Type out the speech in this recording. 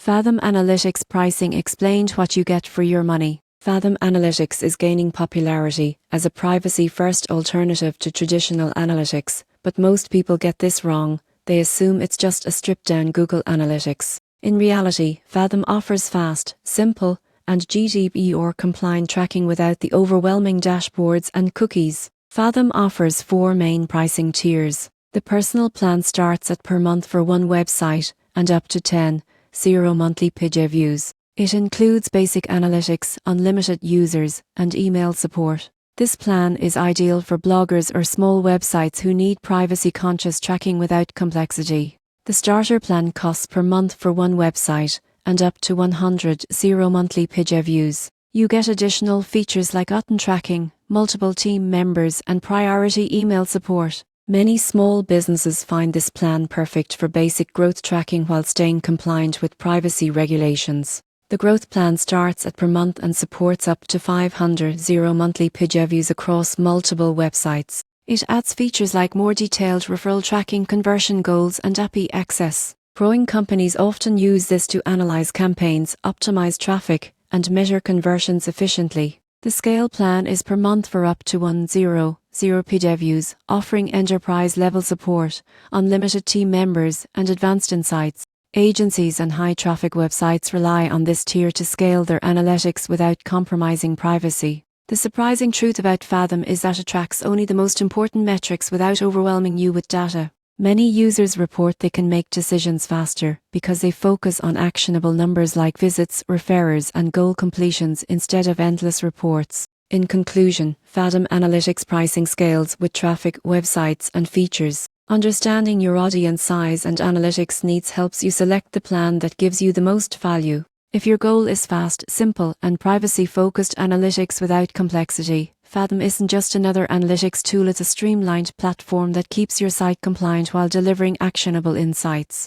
Fathom Analytics pricing explained what you get for your money. Fathom Analytics is gaining popularity as a privacy-first alternative to traditional analytics, but most people get this wrong. They assume it's just a stripped-down Google Analytics. In reality, Fathom offers fast, simple, and GDPR-compliant tracking without the overwhelming dashboards and cookies. Fathom offers 4 main pricing tiers. The personal plan starts at per month for one website and up to 10, 0 monthly page views. It includes basic analytics, unlimited users, and email support. This plan is ideal for bloggers or small websites who need privacy-conscious tracking without complexity. The starter plan costs per month for one website and up to 100, 0 monthly page views. You get additional features like button tracking, multiple team members, and priority email support. Many small businesses find this plan perfect for basic growth tracking while staying compliant with privacy regulations. The growth plan starts at per month and supports up to 500, 0 monthly page views across multiple websites. It adds features like more detailed referral tracking, conversion goals, and API access. Growing companies often use this to analyze campaigns, optimize traffic, and measure conversions efficiently. The scale plan is per month for up to 10 page views, offering enterprise-level support, unlimited team members, and advanced insights. Agencies and high-traffic websites rely on this tier to scale their analytics without compromising privacy. The surprising truth about Fathom is that it tracks only the most important metrics without overwhelming you with data. Many users report they can make decisions faster because they focus on actionable numbers like visits, referrers, and goal completions instead of endless reports. In conclusion, Fathom Analytics pricing scales with traffic, websites, and features. Understanding your audience size and analytics needs helps you select the plan that gives you the most value. If your goal is fast, simple, and privacy-focused analytics without complexity, Fathom isn't just another analytics tool, it's a streamlined platform that keeps your site compliant while delivering actionable insights.